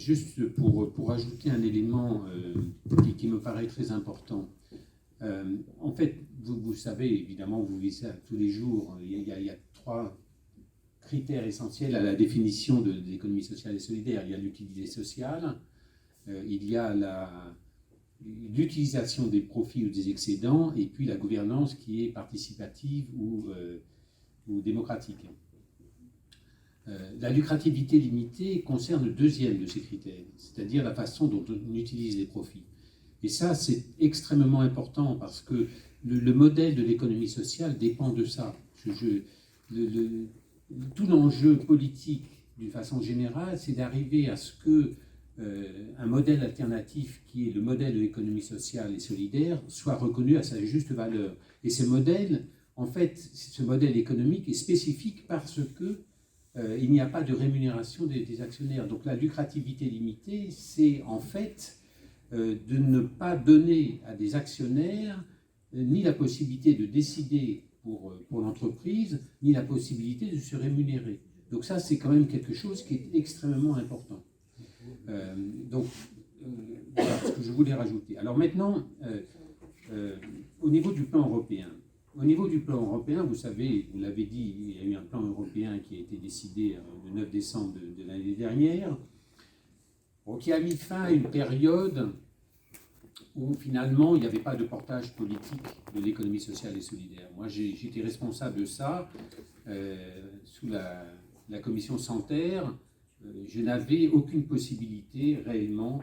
juste pour ajouter un élément qui me paraît très important. En fait, vous savez, évidemment, vous vivez ça tous les jours, il y a trois critères essentiels à la définition de l'économie sociale et solidaire. Il y a l'utilité sociale, il y a l'utilisation des profits ou des excédents, et puis la gouvernance qui est participative ou démocratique. La lucrativité limitée concerne le deuxième de ces critères, c'est-à-dire la façon dont on utilise les profits. Et ça, c'est extrêmement important parce que le modèle de l'économie sociale dépend de ça. Tout l'enjeu politique, d'une façon générale, c'est d'arriver à ce que un modèle alternatif qui est le modèle de l'économie sociale et solidaire soit reconnu à sa juste valeur. Et ce modèle, en fait, ce modèle économique est spécifique parce que il n'y a pas de rémunération des actionnaires. Donc la lucrativité limitée, c'est en fait de ne pas donner à des actionnaires ni la possibilité de décider pour l'entreprise, ni la possibilité de se rémunérer. Donc ça, c'est quand même quelque chose qui est extrêmement important. Voilà ce que je voulais rajouter. Alors maintenant, au niveau du plan européen, vous savez, vous l'avez dit, il y a eu un plan européen qui a été décidé le 9 décembre de l'année dernière, qui a mis fin à une période où finalement il n'y avait pas de portage politique de l'économie sociale et solidaire. Moi, j'étais responsable de ça sous la commission Santerre. Je n'avais aucune possibilité réellement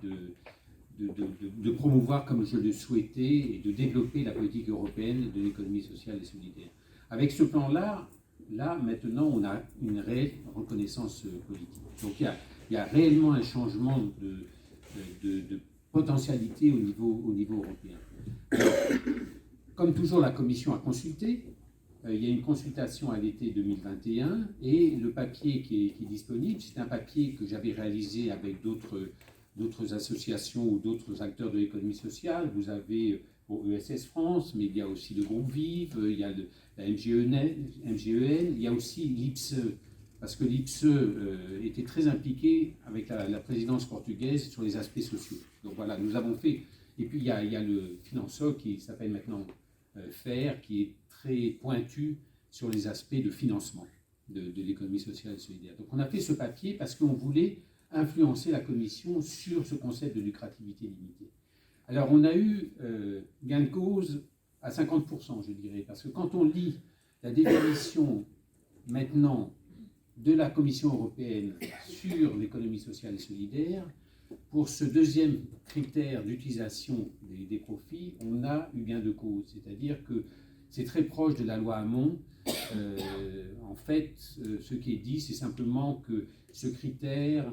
de promouvoir comme je le souhaitais et de développer la politique européenne de l'économie sociale et solidaire. Avec ce plan-là, maintenant, on a une réelle reconnaissance politique. Donc il y a réellement un changement de potentialité au niveau européen. Alors, comme toujours, la Commission a consulté. Il y a une consultation à l'été 2021 et le papier qui est disponible, c'est un papier que j'avais réalisé avec d'autres associations ou d'autres acteurs de l'économie sociale. Vous avez ESS France, mais il y a aussi le groupe Vive, il y a la MGEN, il y a aussi l'IPSE, parce que l'IPSE était très impliqué avec la présidence portugaise sur les aspects sociaux. Donc voilà, nous avons fait. Et puis il y a le Finansoc qui s'appelle maintenant FAIR, qui est très pointu sur les aspects de financement de l'économie sociale et solidaire. Donc on a fait ce papier parce qu'on voulait influencer la Commission sur ce concept de lucrativité limitée. Alors on a eu gain de cause à 50%, je dirais, parce que quand on lit la définition maintenant de la Commission européenne sur l'économie sociale et solidaire, pour ce deuxième critère d'utilisation des profits, on a eu gain de cause, c'est-à-dire que c'est très proche de la loi Hamon. En fait, ce qui est dit, c'est simplement que ce critère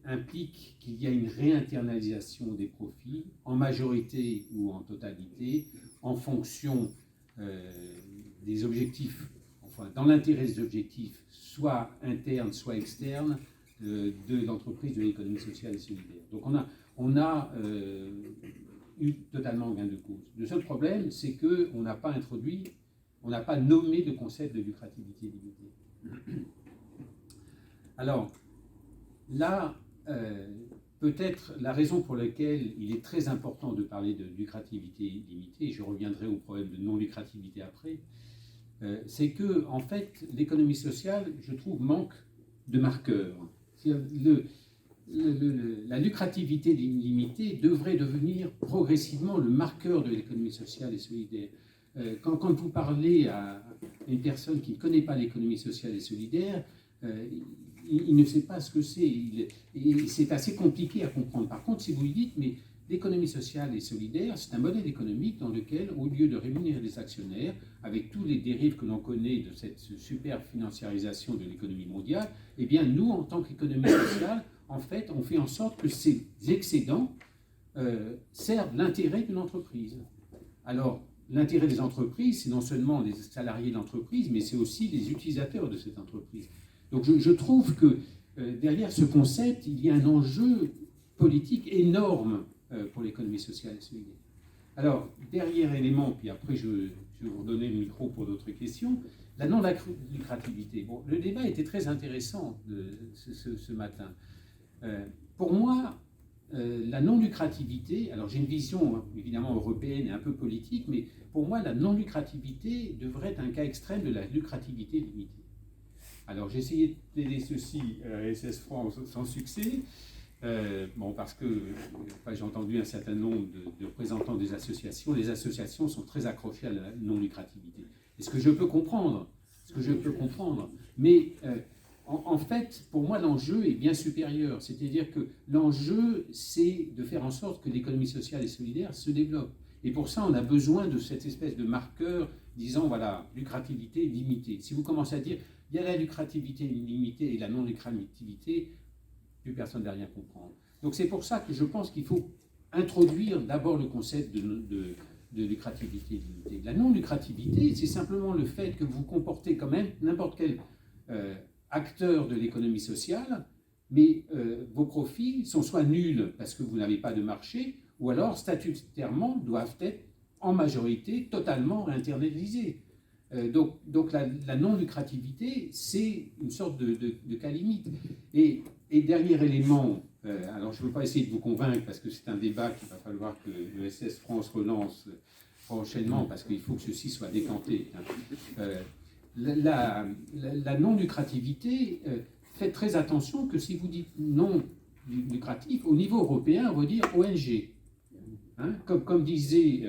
implique qu'il y a une réinternalisation des profits, en majorité ou en totalité, en fonction des objectifs, enfin dans l'intérêt des objectifs, soit internes, soit externes, de l'entreprise de l'économie sociale et solidaire. Donc on a eu totalement gain de cause. Le seul problème, c'est qu'on n'a pas introduit, on n'a pas nommé de concept de lucrativité limitée. Alors, là, peut-être la raison pour laquelle il est très important de parler de lucrativité limitée, et je reviendrai au problème de non-lucrativité après, c'est que, en fait, l'économie sociale, je trouve, manque de marqueurs. La lucrativité limitée devrait devenir progressivement le marqueur de l'économie sociale et solidaire. Quand vous parlez à une personne qui ne connaît pas l'économie sociale et solidaire, il ne sait pas ce que c'est. C'est assez compliqué à comprendre. Par contre, si vous lui dites, mais l'économie sociale et solidaire, c'est un modèle économique dans lequel, au lieu de rémunérer les actionnaires, avec tous les dérives que l'on connaît de cette super financiarisation de l'économie mondiale, eh bien, nous, en tant qu'économie sociale, en fait, on fait en sorte que ces excédents servent l'intérêt d'une entreprise. Alors, l'intérêt des entreprises, c'est non seulement les salariés de l'entreprise, mais c'est aussi les utilisateurs de cette entreprise. Donc, je trouve que derrière ce concept, il y a un enjeu politique énorme pour l'économie sociale et solidaire. Alors, dernier élément, puis après je vais vous redonner le micro pour d'autres questions, La non-lucrativité. Bon, le débat était très intéressant ce matin. Pour moi, la non-lucrativité, alors j'ai une vision évidemment européenne et un peu politique, mais pour moi, la non-lucrativité devrait être un cas extrême de la lucrativité limitée. Alors j'ai essayé de plaider ceci à SS France sans succès, bon, parce que j'ai entendu un certain nombre de représentants des associations. Les associations sont très accrochées à la non-lucrativité. Et ce que je peux comprendre, mais en fait, pour moi, l'enjeu est bien supérieur. C'est-à-dire que l'enjeu, c'est de faire en sorte que l'économie sociale et solidaire se développe. Et pour ça, on a besoin de cette espèce de marqueur disant, voilà, lucrativité limitée. Si vous commencez à dire, il y a la lucrativité limitée et la non-lucrativité, plus personne ne va rien comprendre. Donc c'est pour ça que je pense qu'il faut introduire d'abord le concept de lucrativité limitée. La non-lucrativité, c'est simplement le fait que vous comportez quand même n'importe quel acteur de l'économie sociale, mais vos profits sont soit nuls parce que vous n'avez pas de marché, ou alors statutairement doivent être en majorité totalement internalisés. Donc la non-lucrativité, c'est une sorte de cas limite. Et dernier élément, alors je ne veux pas essayer de vous convaincre parce que c'est un débat qu'il va falloir que le SS France relance prochainement parce qu'il faut que ceci soit décanté. La non-lucrativité, faites très attention que si vous dites non lucratif, au niveau européen, on va dire ONG. Hein, comme disait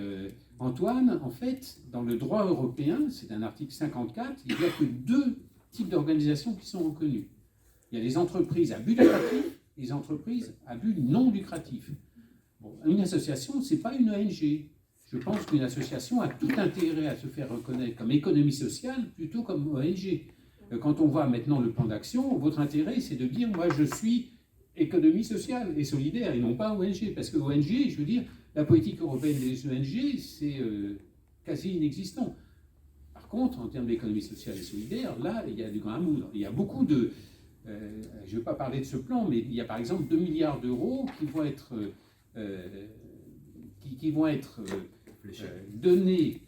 Antoine, en fait, dans le droit européen, c'est un article 54, il n'y a que deux types d'organisations qui sont reconnues. Il y a les entreprises à but lucratif et les entreprises à but non lucratif. Bon, une association, ce n'est pas une ONG. Je pense qu'une association a tout intérêt à se faire reconnaître comme économie sociale plutôt comme ONG. Quand on voit maintenant le plan d'action, votre intérêt, c'est de dire, moi, je suis économie sociale et solidaire, et non pas ONG. Parce que ONG, je veux dire, la politique européenne des ONG, c'est quasi inexistant. Par contre, en termes d'économie sociale et solidaire, là, il y a du grain à moudre. Il y a beaucoup de... je ne vais pas parler de ce plan, mais il y a par exemple 2 milliards d'euros qui vont être, donnés,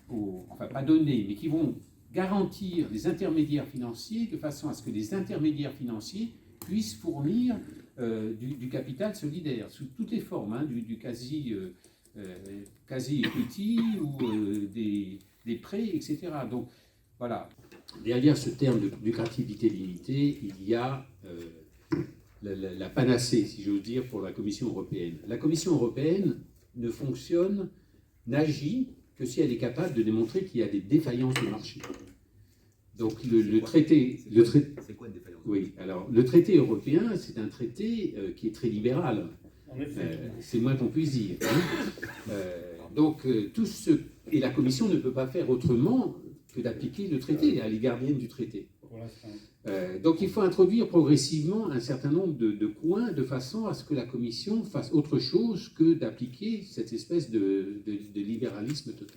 enfin pas donnés, mais qui vont garantir les intermédiaires financiers de façon à ce que les intermédiaires financiers puissent fournir du capital solidaire sous toutes les formes, hein, du quasi-equity ou des prêts, etc. Donc voilà, derrière ce terme de lucrativité limitée, il y a la panacée, si j'ose dire, pour la Commission européenne. La Commission européenne ne fonctionne, n'agit que si elle est capable de démontrer qu'il y a des défaillances de marché. Donc le traité... C'est quoi une défaillance? Oui, alors le traité européen, c'est un traité qui est très libéral. C'est le moins qu'on puisse dire. Hein. Et la Commission ne peut pas faire autrement que d'appliquer le traité, elle est gardienne du traité. Donc il faut introduire progressivement un certain nombre de points de façon à ce que la Commission fasse autre chose que d'appliquer cette espèce de libéralisme total.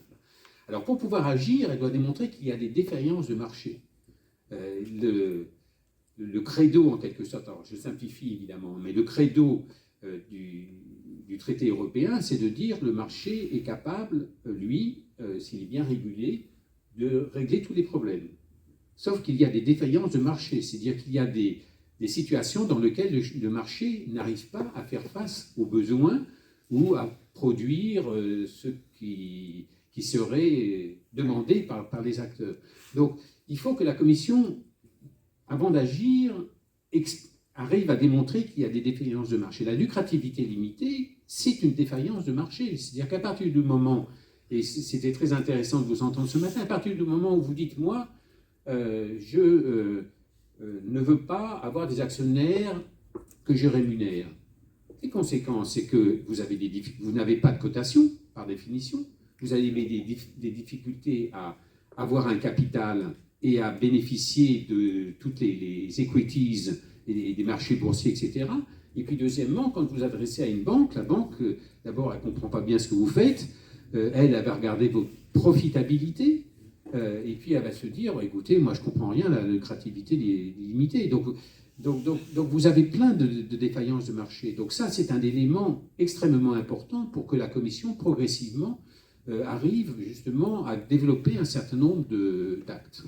Alors pour pouvoir agir, elle doit démontrer qu'il y a des défaillances de marché. Le credo, en quelque sorte, alors je simplifie évidemment, mais le credo du traité européen, c'est de dire que le marché est capable, lui, s'il est bien régulé, de régler tous les problèmes. Sauf qu'il y a des défaillances de marché, c'est-à-dire qu'il y a des situations dans lesquelles le marché n'arrive pas à faire face aux besoins ou à produire ce qui serait demandé par les acteurs. Donc, il faut que la Commission, avant d'agir, arrive à démontrer qu'il y a des défaillances de marché. La lucrativité limitée, c'est une défaillance de marché. C'est-à-dire qu'à partir du moment, et c'était très intéressant de vous entendre ce matin, à partir du moment où vous dites, moi, je ne veux pas avoir des actionnaires que je rémunère. Les conséquences, c'est que vous n'avez pas de cotation, par définition. Vous avez des difficultés à avoir un capital et à bénéficier de toutes les equities et des marchés boursiers, etc. Et puis deuxièmement, quand vous adressez à une banque, la banque, d'abord, elle ne comprend pas bien ce que vous faites. Elle va regarder votre profitabilité. Et puis elle va se dire, écoutez, moi je ne comprends rien, la lucrativité est limitée. Donc vous avez plein de défaillances de marché. Donc ça, c'est un élément extrêmement important pour que la Commission, progressivement, arrive justement à développer un certain nombre d'actes.